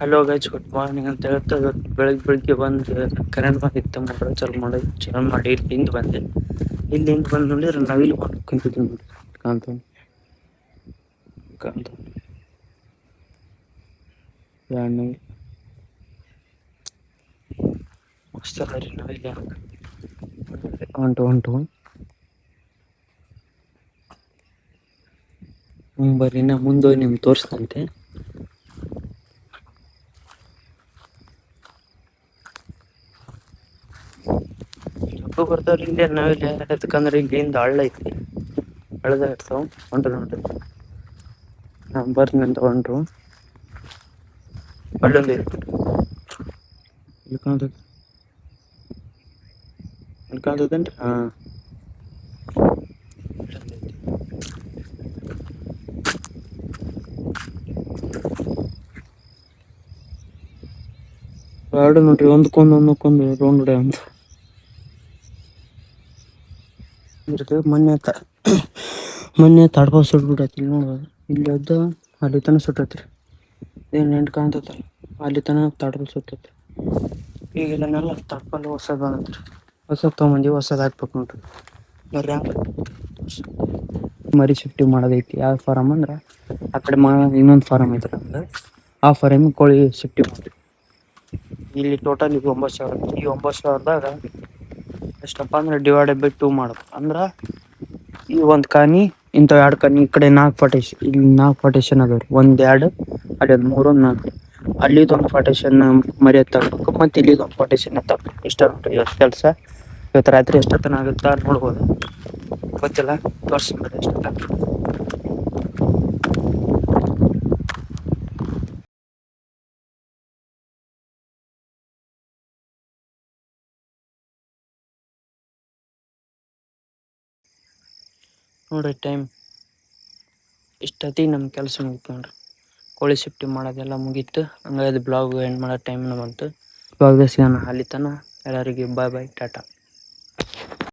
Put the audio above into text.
Hello guys, good morning ಅಂತ ಹೇಳ್ತಾ ಬೆಳಿಗ್ಗೆ ಬಂದು ಕರೆಂಟ್ ಬಂದಿತ್ತು. ಮೋಟರ್ ಚಾಲು ಮಾಡಿ ಇಲ್ಲಿಂದ ಬಂದೆ. ಇಲ್ಲಿಂದ ಬಂದು ನೋಡಿದ್ರೆ ನವಿಲು ಕುಂತಿದ್ದು ನೋಡಿ. ಕಾಣ್ತ ಕಾಣ್ತ ಮಸ್ತ್ ಅದ ರೀ ನವಿಲು. ಹೊಂಟು ಬರ್ರಿ ನಾ ಮುಂದೆ ನಿಮ್ಗೆ ತೋರಿಸ್ತಂತೆ. ಬರ್ತಾವ್ರಿ ಇಲ್ಲಿ ನವಿಲು. ಯಾಕಂದ್ರೆ ಇಲ್ಲಿಂದ ಹಳ್ಳ ಐತಿ, ಹಳ್ಳದಾಗ ಇರ್ತಾವ. ಹೊಂಟ್ರು ನೋಡ್ರಿ, ಬರ್ತೀನಿ ಅಂತ ಹೊಂಟ್ರು. ಅಲ್ಲೊಂದು ಇಲ್ಲಿ ಕಾಣ್ತದೇನ್ರಿ? ಎರಡು ನೋಡ್ರಿ, ಒಂದಕ್ಕೊಂದು ರೌಂಡ್ ಹೊಡೆ ಅಂತ ಮೊನ್ನೆ ತಡ್ಕೋ ಸುಟ್ಬಿಟ್ಟೈತಿ. ಇಲ್ಲಿ ನೋಡ್ಬೋದು, ಇಲ್ಲಿ ಎದ್ದ ಅಲ್ಲಿ ತನ ಸುಟ್ಟೈತ್ರಿ. ಏನ್ ನೆಂಟ್ ಕಾಣ್ತೈತಲ್ಲ, ಅಲ್ಲಿ ತನ ತಡ್ಕೊ ಸುಟ್ಟೈತಿ. ಈಗ ಇದನ್ನೆಲ್ಲ ತಡ್ಕೊಂಡು ಹೊಸದ್ ಬಂದತ್ರಿ. ಹೊಸದ್ ತಗೊಂಬಂದಿ, ಹೊಸದ್ ಹಾಕ್ಬೇಕು ನೋಡ್ರಿ. ಬರ್ರಿ ಮರಿ ಶಿಫ್ಟಿಂಗ್ ಮಾಡೋದೈತಿ. ಯಾವ ಫಾರಮ್ ಅಂದ್ರೆ ಆ ಕಡೆ ಇನ್ನೊಂದು ಫಾರಮ್ ಐತ್ರಿ ನಮ್ದು. ಆ ಫಾರಮ್ ಕೋಳಿ ಶಿಫ್ಟಿಂಗ್ ಮಾಡಿ ಇಲ್ಲಿ ಟೋಟಲ್ ಈಗ 9,000. ಈ 9,000ದಾಗ ಎಷ್ಟಪ್ಪ ಅಂದ್ರೆ ಡಿವೈಡೆಡ್ ಬೈ 2 ಮಾಡ್ಬೇಕು. ಅಂದ್ರ ಈ ಒಂದ್ ಕಾನಿ ಇಂಥ 2 ಕಾನಿ, ಈ ಕಡೆ 4 ಪಾರ್ಟೇಶನ್, ಇಲ್ಲಿ 4 ಪಾರ್ಟೇಶನ್ ಅದಾವ್ರಿ. 1 2 ಅಲ್ಲಿ 3 4. ಅಲ್ಲಿದೊಂದು ಪಾರ್ಟೇಶನ್ ಮರಿ ಎತ್ತಾಕ್ಬೇಕು, ಮತ್ತೆ ಇಲ್ಲಿದೊಂದು ಪಾರ್ಟೇಶನ್ ಎತ್ತಾಕ್ಬೇಕು. ಇಷ್ಟ ನೋಡ್ರಿ ಕೆಲಸ. ಇವತ್ತು ರಾತ್ರಿ ಎಷ್ಟೊತ್ತನ ಆಗುತ್ತಾ ನೋಡ್ಬೋದು, ಗೊತ್ತಿಲ್ಲ. ತೋರಿಸ್ತಾರೆ ಎಷ್ಟೊತ್ತ ನೋಡ್ರಿ. ಟೈಮ್ ಇಷ್ಟೊತ್ತಿಗೆ ನಮ್ಮ ಕೆಲಸ ಮುಗಿತು ನೋಡ್ರಿ. ಕೋಳಿ ಶಿಫ್ಟಿಂಗ್ ಮಾಡೋದೆಲ್ಲ ಮುಗೀತು. ಹಂಗಾಗಿ ಬ್ಲಾಗ್ ಎಂಡ್ ಮಾಡೋ ಟೈಮ್ನ ಬಂತು. ಬ್ಲಾಗ್ ಸಿಗೋಣ ಅಲ್ಲಿ ತನ. ಎಲ್ಲರಿಗೆ ಬಾಯ್ ಬಾಯ್, ಟಾಟಾ.